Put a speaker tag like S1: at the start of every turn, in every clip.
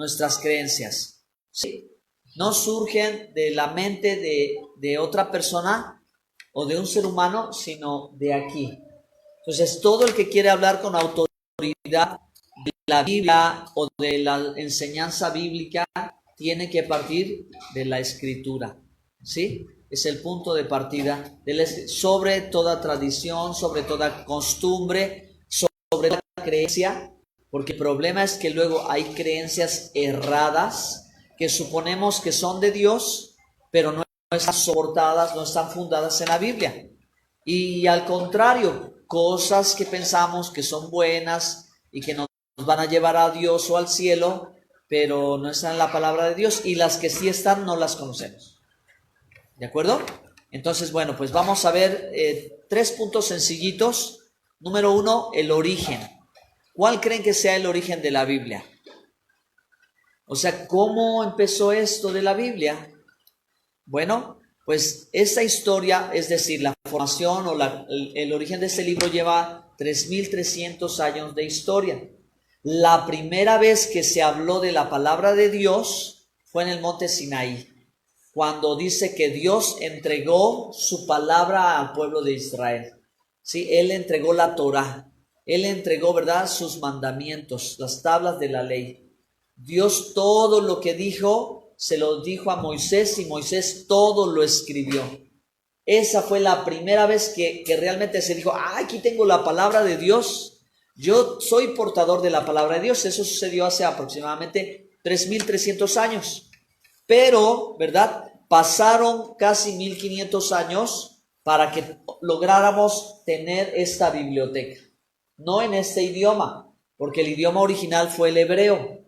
S1: nuestras creencias, ¿sí? No surgen de la mente de otra persona o de un ser humano, sino de aquí. Entonces, todo el que quiere hablar con autoridad de la Biblia o de la enseñanza bíblica tiene que partir de la Escritura, ¿sí? Es el punto de partida sobre toda tradición, sobre toda costumbre, sobre la creencia, porque el problema es que luego hay creencias erradas que suponemos que son de Dios, pero no están soportadas, no están fundadas en la Biblia. Y al contrario, cosas que pensamos que son buenas y que nos van a llevar a Dios o al cielo, pero no están en la palabra de Dios, y las que sí están no las conocemos. ¿De acuerdo? Entonces, bueno, pues vamos a ver 3 puntos sencillitos. Número 1, el origen. ¿Cuál creen que sea el origen de la Biblia? O sea, ¿cómo empezó esto de la Biblia? Bueno, pues esta historia, es decir, la formación o el origen de este libro lleva 3.300 años de historia. La primera vez que se habló de la palabra de Dios fue en el monte Sinaí, cuando dice que Dios entregó su palabra al pueblo de Israel. Sí, Él entregó la Torá, Él entregó, ¿verdad?, sus mandamientos, las tablas de la ley. Dios todo lo que dijo, se lo dijo a Moisés, y Moisés todo lo escribió. Esa fue la primera vez que realmente se dijo, aquí tengo la palabra de Dios, yo soy portador de la palabra de Dios. Eso sucedió hace aproximadamente 3.300 años. Pero, ¿verdad?, pasaron casi 1.500 años para que lográramos tener esta biblioteca. No en este idioma, porque el idioma original fue el hebreo.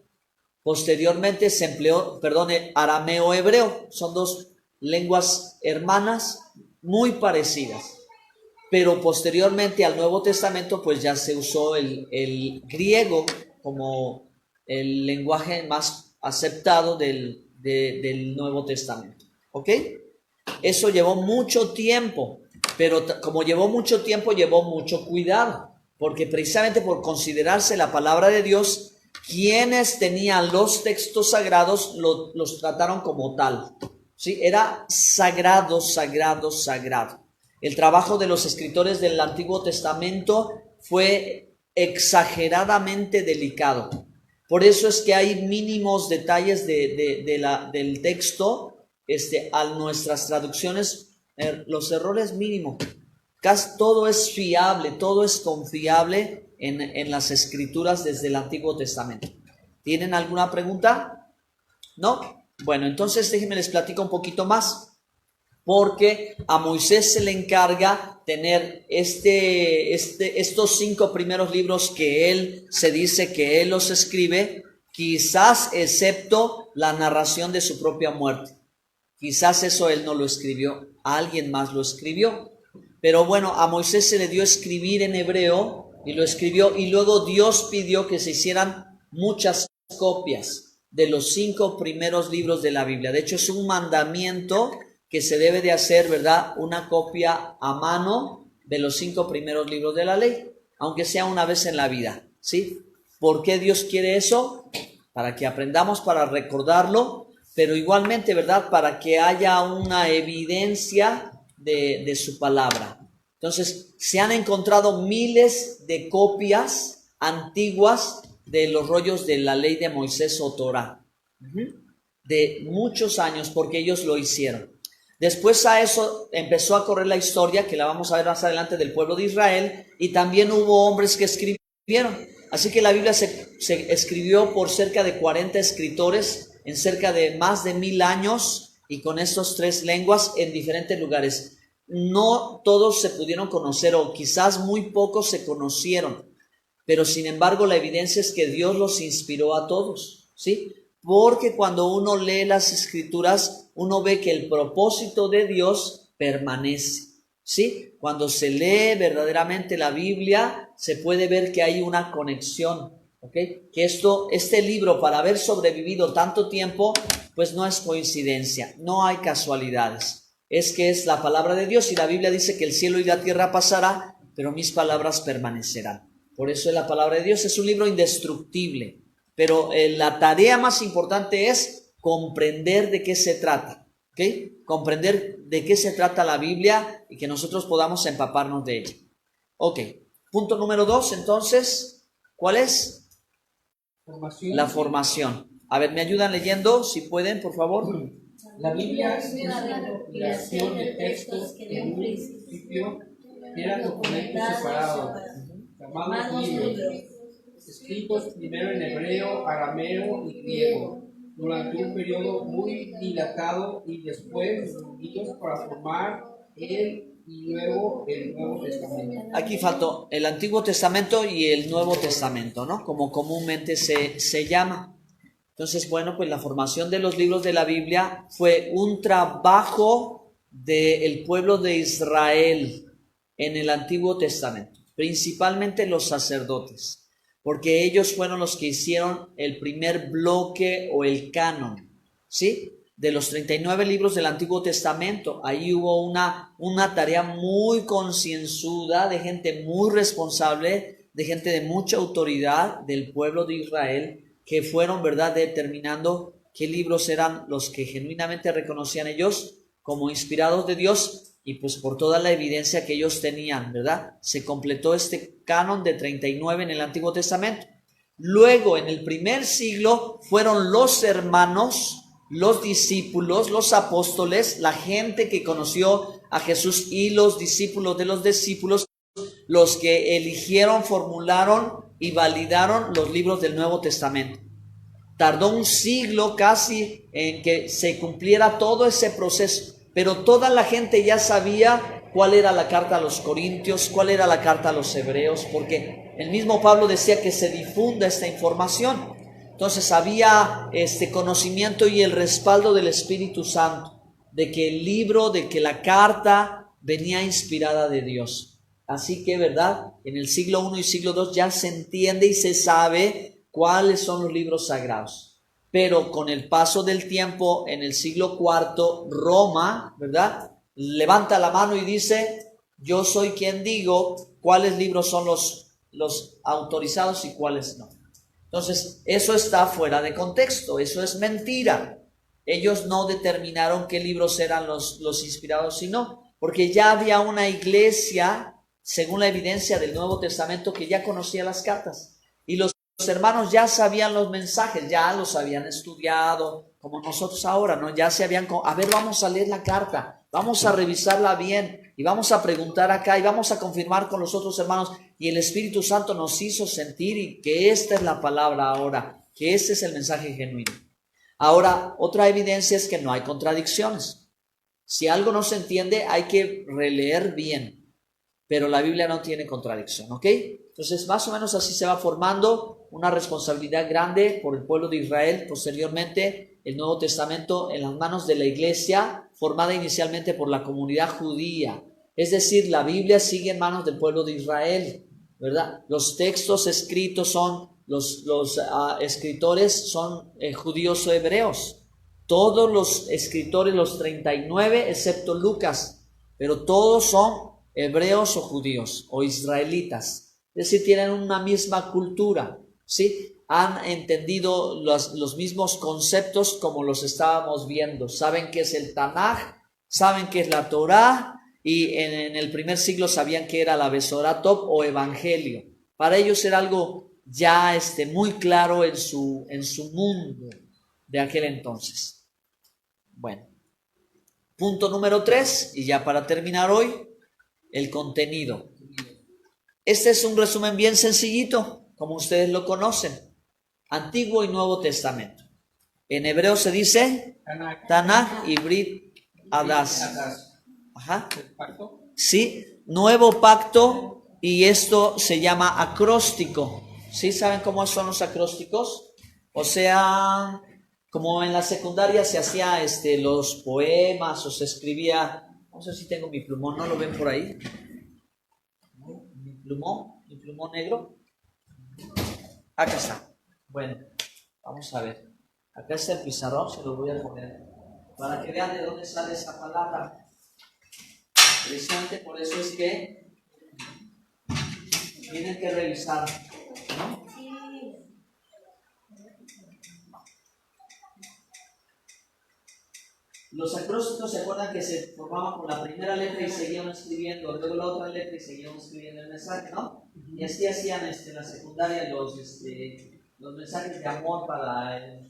S1: Posteriormente se empleó, el arameo-hebreo. Son 2 lenguas hermanas muy parecidas. Pero posteriormente al Nuevo Testamento, pues ya se usó el griego como el lenguaje más aceptado del Nuevo Testamento. ¿Ok? Eso llevó mucho tiempo, pero como llevó mucho tiempo, llevó mucho cuidado, porque precisamente por considerarse la palabra de Dios, quienes tenían los textos sagrados los trataron como tal. ¿Sí? Era sagrado, sagrado, sagrado. El trabajo de los escritores del Antiguo Testamento fue exageradamente delicado. Por eso es que hay mínimos detalles del texto, a nuestras traducciones, los errores mínimos. Casi todo es fiable, todo es confiable en las escrituras desde el Antiguo Testamento. ¿Tienen alguna pregunta? ¿No? Bueno, entonces déjenme les platico un poquito más. Porque a Moisés se le encarga tener estos 5 primeros libros que él se dice que él los escribe, quizás excepto la narración de su propia muerte. Quizás eso él no lo escribió, alguien más lo escribió. Pero bueno, a Moisés se le dio escribir en hebreo y lo escribió, y luego Dios pidió que se hicieran muchas copias de los 5 primeros libros de la Biblia. De hecho, es un mandamiento que se debe de hacer, ¿verdad?, una copia a mano de los 5 primeros libros de la ley, aunque sea una vez en la vida, ¿sí? ¿Por qué Dios quiere eso? Para que aprendamos, para recordarlo, pero igualmente, ¿verdad?, para que haya una evidencia de su palabra. Entonces, se han encontrado miles de copias antiguas de los rollos de la ley de Moisés o Torá, de muchos años, porque ellos lo hicieron. Después a eso empezó a correr la historia, que la vamos a ver más adelante, del pueblo de Israel, y también hubo hombres que escribieron. Así que la Biblia se escribió por cerca de 40 escritores en cerca de más de 1,000 años, y con estas 3 lenguas en diferentes lugares. No todos se pudieron conocer, o quizás muy pocos se conocieron, pero sin embargo la evidencia es que Dios los inspiró a todos, ¿sí? Porque cuando uno lee las escrituras, uno ve que el propósito de Dios permanece, ¿sí? Cuando se lee verdaderamente la Biblia, se puede ver que hay una conexión, ¿ok? Que este libro, para haber sobrevivido tanto tiempo, pues no es coincidencia, no hay casualidades. Es que es la palabra de Dios, y la Biblia dice que el cielo y la tierra pasará, pero mis palabras permanecerán. Por eso la palabra de Dios es un libro indestructible. pero la tarea más importante es comprender de qué se trata, ¿ok? Comprender de qué se trata la Biblia y que nosotros podamos empaparnos de ella. Ok, punto número 2, entonces, ¿cuál es?
S2: Formación.
S1: La formación. A ver, ¿me ayudan leyendo? Si pueden, por favor.
S2: La Biblia es una recopilación de textos que en un principio eran documentos separados, llamados libros, escritos primero en hebreo, arameo y griego, durante un periodo muy dilatado y después unidos para formar y luego el Nuevo Testamento.
S1: Aquí faltó el Antiguo Testamento y el Nuevo Testamento, ¿no? Como comúnmente se llama. Entonces, bueno, pues la formación de los libros de la Biblia fue un trabajo del pueblo de Israel en el Antiguo Testamento, principalmente los sacerdotes, porque ellos fueron los que hicieron el primer bloque o el canon, ¿sí? De los 39 libros del Antiguo Testamento. Ahí hubo una tarea muy concienzuda de gente muy responsable, de gente de mucha autoridad del pueblo de Israel, que fueron, ¿verdad?, determinando qué libros eran los que genuinamente reconocían ellos como inspirados de Dios, y pues por toda la evidencia que ellos tenían, ¿verdad? Se completó este canon de 39 en el Antiguo Testamento. Luego, en el primer siglo, fueron los hermanos, los discípulos, los apóstoles, la gente que conoció a Jesús y los discípulos de los discípulos, los que eligieron, formularon y validaron los libros del Nuevo Testamento. Tardó un siglo casi en que se cumpliera todo ese proceso, pero toda la gente ya sabía cuál era la carta a los Corintios, cuál era la carta a los Hebreos, porque el mismo Pablo decía que se difunda esta información. Entonces había este conocimiento y el respaldo del Espíritu Santo de que el libro, de que la carta venía inspirada de Dios. Así que, ¿verdad? En el siglo I y siglo II ya se entiende y se sabe cuáles son los libros sagrados. Pero con el paso del tiempo, en el siglo IV, Roma, ¿verdad?, levanta la mano y dice: yo soy quien digo cuáles libros son los autorizados y cuáles no. Entonces, eso está fuera de contexto, eso es mentira. Ellos no determinaron qué libros eran los inspirados, sino porque ya había una iglesia, según la evidencia del Nuevo Testamento, que ya conocía las cartas. Y los hermanos ya sabían los mensajes, ya los habían estudiado, como nosotros ahora, ¿no? Ya se habían, a ver, vamos a leer la carta, vamos a revisarla bien y vamos a preguntar acá y vamos a confirmar con los otros hermanos. Y el Espíritu Santo nos hizo sentir y que esta es la palabra ahora, que este es el mensaje genuino. Ahora, otra evidencia es que no hay contradicciones. Si algo no se entiende, hay que releer bien, pero la Biblia no tiene contradicción, ¿ok? Entonces, más o menos así se va formando una responsabilidad grande por el pueblo de Israel. Posteriormente, el Nuevo Testamento en las manos de la iglesia, formada inicialmente por la comunidad judía. Es decir, la Biblia sigue en manos del pueblo de Israel, ¿verdad? Los textos escritos son, los escritores son judíos o hebreos. Todos los escritores, los 39, excepto Lucas, pero todos son hebreos o judíos o israelitas. Es decir, tienen una misma cultura, ¿sí? Han entendido los mismos conceptos como los estábamos viendo. Saben qué es el Tanaj, saben qué es la Torá, y en el primer siglo sabían que era la Besoratop o Evangelio. Para ellos era algo ya muy claro en su mundo de aquel entonces. Bueno, punto número 3, y ya para terminar hoy, el contenido. Este es un resumen bien sencillito, como ustedes lo conocen. Antiguo y Nuevo Testamento. En hebreo se dice Tanaj y Brit Hadás. Ajá. Sí, nuevo pacto, y esto se llama acróstico. ¿Sí saben cómo son los acrósticos? O sea, como en la secundaria se hacía los poemas o se escribía, no sé si tengo mi plumón, ¿no lo ven por ahí? Mi plumón negro. Acá está. Bueno, vamos a ver. Acá está el pizarrón, se lo voy a poner para que vean de dónde sale esa palabra. Precisamente por eso es que tienen que revisar, ¿no? Los acrósticos se acuerdan que se formaban con la primera letra y seguían escribiendo, luego la otra letra y seguían escribiendo el mensaje, ¿no? Y así hacían en la secundaria los mensajes de amor para el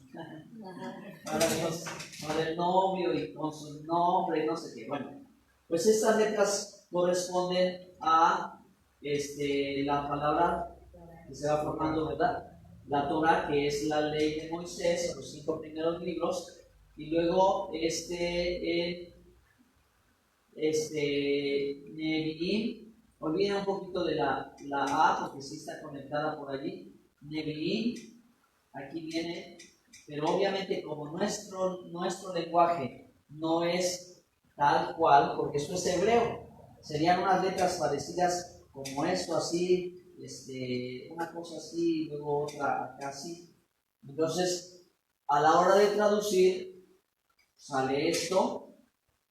S1: novio y con su nombre y no sé qué. Bueno, pues estas letras corresponden a la palabra que se va formando, ¿verdad? La Torah, que es la ley de Moisés, los 5 primeros libros, y luego Nevi'im, olviden un poquito de la A, porque sí está conectada por allí. Nevi'im, aquí viene, pero obviamente como nuestro lenguaje no es tal cual, porque esto es hebreo, serían unas letras parecidas como esto, así, una cosa así, y luego otra acá así. Entonces, a la hora de traducir, sale esto,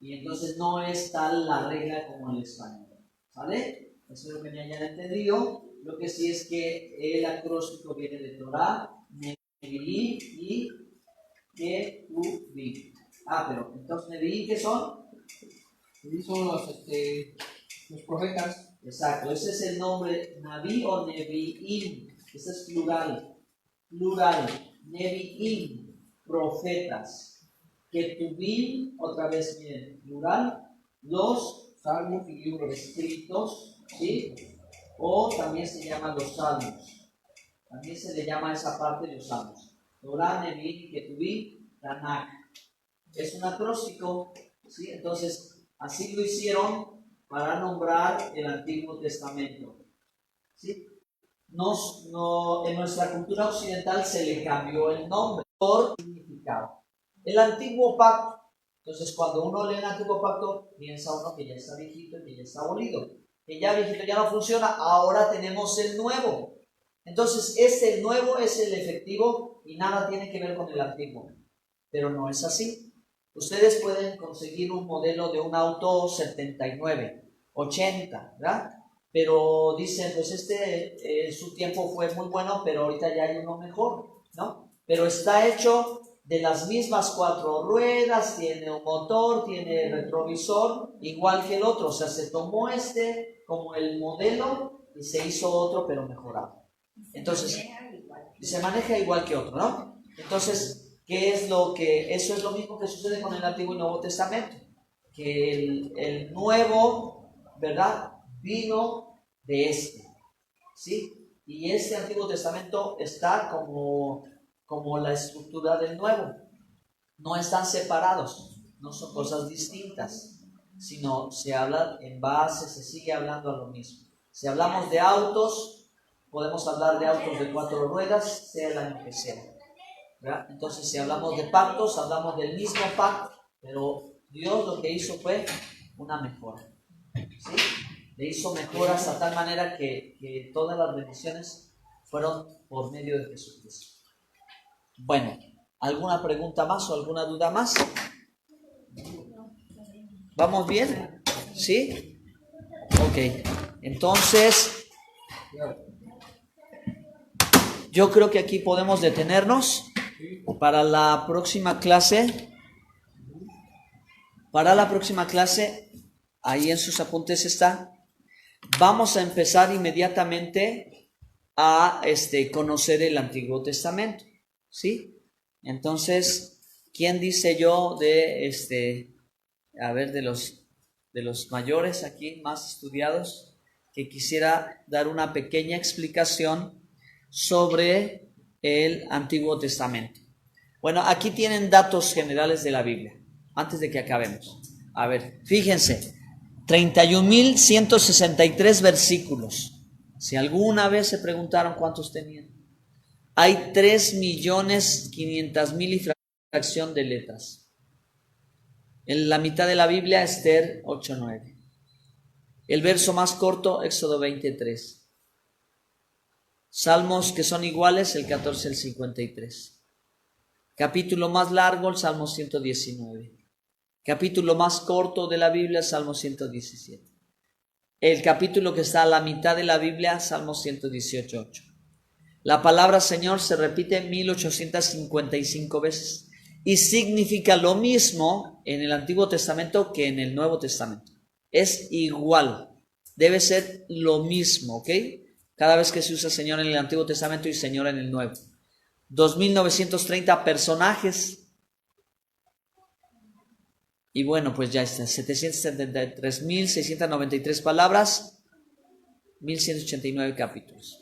S1: y entonces no es tal la regla como en el español, ¿vale? Eso es lo que me hayan entendido. Lo que sí es que el acróstico viene de Torah, Nevi'im y Ketuvim. Pero entonces Nevi'im, ¿qué son?
S2: Nevi'im son los profetas.
S1: Exacto, ese es el nombre, Naví o Nevi'im, ese es plural, Nevi'im, profetas. Ketuvim, otra vez miren, plural, los
S2: salmos y libros
S1: escritos, ¿sí? O también se llaman los salmos, también se le llama a esa parte de los salmos. Torah, Nevi'im, Ketuvim, Tanakh. Es un acróstico, ¿sí? Entonces, así lo hicieron para nombrar el Antiguo Testamento, ¿sí? En nuestra cultura occidental se le cambió el nombre por significado. El Antiguo Pacto, entonces cuando uno lee el Antiguo Pacto, piensa uno que ya está viejito y que ya está abolido, que ya viejito ya no funciona, ahora tenemos el Nuevo. Entonces el Nuevo es el efectivo y nada tiene que ver con el Antiguo, pero no es así. Ustedes pueden conseguir un modelo de un auto 79, 80, ¿verdad? Pero dicen, pues su tiempo fue muy bueno, pero ahorita ya hay uno mejor, ¿no? Pero está hecho de las mismas 4 ruedas, tiene un motor, tiene retrovisor, igual que el otro. O sea, se tomó como el modelo y se hizo otro, pero mejorado. Entonces, se maneja igual que otro, ¿no? Entonces, eso es lo mismo que sucede con el Antiguo y Nuevo Testamento, que el Nuevo, ¿verdad?, vino de ¿sí? Y Antiguo Testamento está como la estructura del Nuevo. No están separados, no son cosas distintas, sino se habla se sigue hablando a lo mismo. Si hablamos de autos, podemos hablar de autos de 4 ruedas, sea el año que sea, ¿verdad? Entonces, si hablamos de pactos, hablamos del mismo pacto, pero Dios lo que hizo fue una mejora, ¿sí? Le hizo mejoras a tal manera que todas las bendiciones fueron por medio de Jesucristo. Bueno, ¿alguna pregunta más o alguna duda más? ¿Vamos bien? ¿Sí? Ok, entonces yo creo que aquí podemos detenernos para la próxima clase. Para la próxima clase, ahí en sus apuntes está, vamos a empezar inmediatamente a conocer el Antiguo Testamento, ¿sí? Entonces, ¿quién dice yo de los mayores aquí, más estudiados, que quisiera dar una pequeña explicación sobre el Antiguo Testamento? Bueno, aquí tienen datos generales de la Biblia, antes de que acabemos. A ver, fíjense, 31.163 versículos. Si alguna vez se preguntaron cuántos tenían, hay 3.500.000 y fracción de letras. En la mitad de la Biblia, Esther 8:9. El verso más corto, Éxodo 23. Salmos que son iguales, el 14 al 53. Capítulo más largo, el Salmo 119. Capítulo más corto de la Biblia, Salmo 117. El capítulo que está a la mitad de la Biblia, Salmo 118:8. La palabra Señor se repite 1855 veces. y significa lo mismo en el Antiguo Testamento que en el Nuevo Testamento. Es igual, debe ser lo mismo, ¿ok? Cada vez que se usa Señor en el Antiguo Testamento y Señor en el Nuevo. 2.930 personajes. Y bueno, pues ya está, 773.693 palabras, 1.189 capítulos.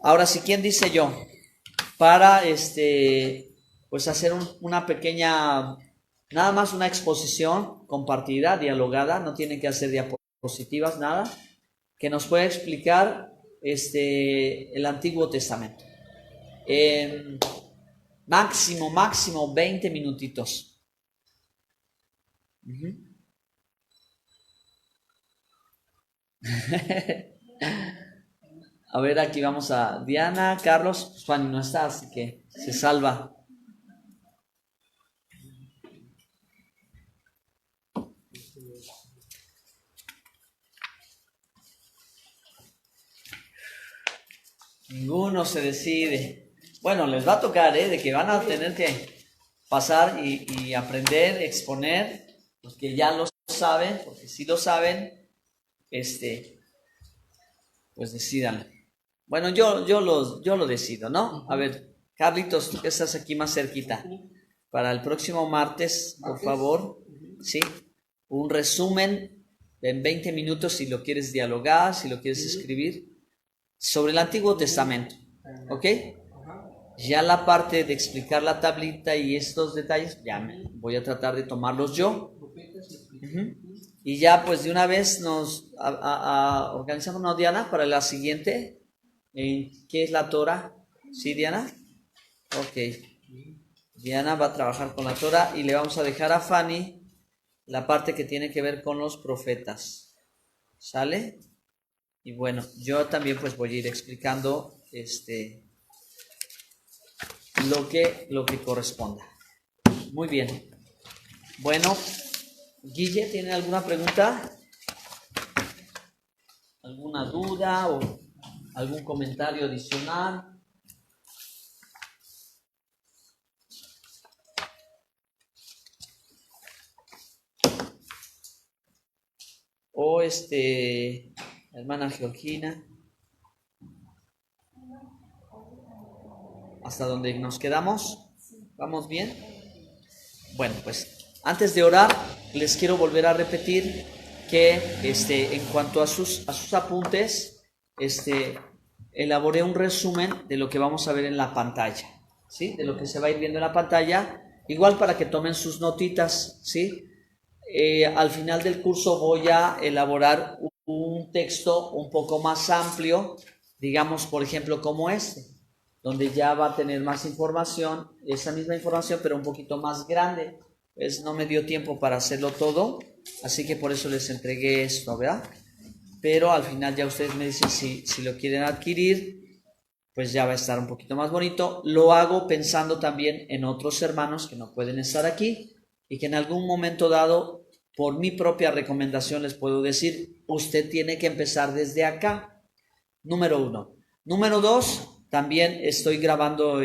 S1: Ahora sí, ¿quién dice yo? Para pues hacer una pequeña, nada más una exposición compartida, dialogada, no tienen que hacer diapositivas, nada, que nos pueda explicar el Antiguo Testamento. Máximo 20 minutitos. A ver, aquí vamos a Diana, Carlos. Juan no está, así que se salva. Ninguno se decide. Bueno, les va a tocar, de que van a tener que pasar y aprender, exponer, los que ya lo saben, porque si lo saben, pues decidan. Bueno, yo lo decido, ¿no? A ver, Carlitos, tú que estás aquí más cerquita, para el próximo martes, por favor, ¿sí? Un resumen en 20 minutos si lo quieres dialogar, si lo quieres escribir, sobre el Antiguo Testamento, ¿ok? Ya la parte de explicar la tablita y estos detalles, ya voy a tratar de tomarlos yo. Y ya pues de una vez nos organizamos, ¿no, Diana? Para la siguiente. ¿Qué es la Torah? ¿Sí, Diana? Ok. Diana va a trabajar con la Torah y le vamos a dejar a Fanny la parte que tiene que ver con los profetas. ¿Sale? Y bueno, yo también pues voy a ir explicando lo que corresponda. Muy bien. Bueno, Guille, ¿tiene alguna pregunta? ¿Alguna duda o algún comentario adicional? O hermana Georgina. ¿Hasta dónde nos quedamos? ¿Vamos bien? Bueno, pues antes de orar, les quiero volver a repetir que en cuanto a sus apuntes, elaboré un resumen de lo que vamos a ver en la pantalla, ¿sí? De lo que se va a ir viendo en la pantalla, igual para que tomen sus notitas, ¿sí? Al final del curso voy a elaborar un texto un poco más amplio, digamos, por ejemplo, como donde ya va a tener más información, esa misma información, pero un poquito más grande. Pues no me dio tiempo para hacerlo todo, así que por eso les entregué esto, ¿verdad? Pero al final ya ustedes me dicen si lo quieren adquirir, pues ya va a estar un poquito más bonito. Lo hago pensando también en otros hermanos que no pueden estar aquí y que en algún momento dado, por mi propia recomendación, les puedo decir, usted tiene que empezar desde acá. Número 1. Número 2, también estoy grabando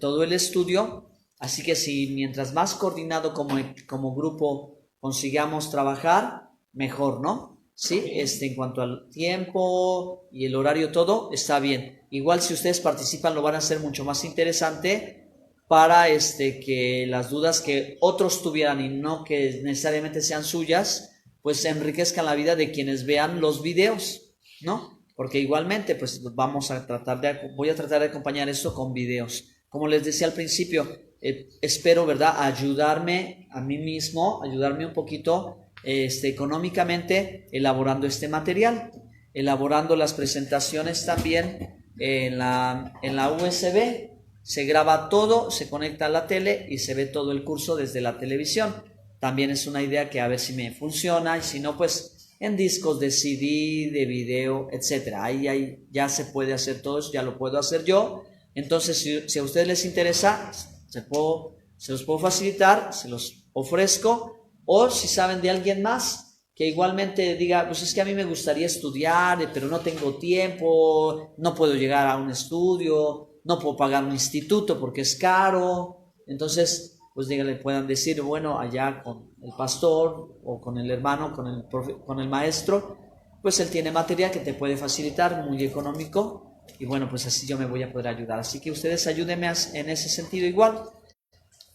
S1: todo el estudio, así que si mientras más coordinado como grupo consigamos trabajar, mejor, ¿no? Sí, en cuanto al tiempo y el horario, todo está bien. Igual si ustedes participan lo van a hacer mucho más interesante para que las dudas que otros tuvieran y no que necesariamente sean suyas, pues enriquezcan la vida de quienes vean los videos, ¿no? Porque igualmente pues voy a tratar de acompañar esto con videos. Como les decía al principio, espero, ¿verdad?, ayudarme a mí mismo, ayudarme un poquito económicamente elaborando este material, elaborando las presentaciones también en la USB. Se graba todo, se conecta a la tele y se ve todo el curso desde la televisión. También es una idea que a ver si me funciona y si no, pues en discos de CD, de video, etcétera. Ahí ya se puede hacer todo eso, ya lo puedo hacer yo. Entonces, si a ustedes les interesa, se los puedo facilitar, se los ofrezco. O si saben de alguien más que igualmente diga, pues es que a mí me gustaría estudiar, pero no tengo tiempo, no puedo llegar a un estudio, no puedo pagar un instituto porque es caro, entonces pues díganle, puedan decir, bueno, allá con el pastor o con el hermano, con el maestro, pues él tiene material que te puede facilitar, muy económico, y bueno, pues así yo me voy a poder ayudar. Así que ustedes ayúdenme en ese sentido igual.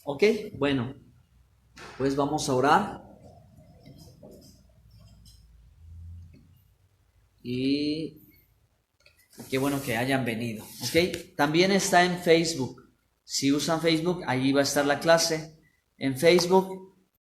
S1: ¿Ok? Bueno, pues vamos a orar. Y qué bueno que hayan venido. ¿Ok? También está en Facebook. Si usan Facebook, allí va a estar la clase. En Facebook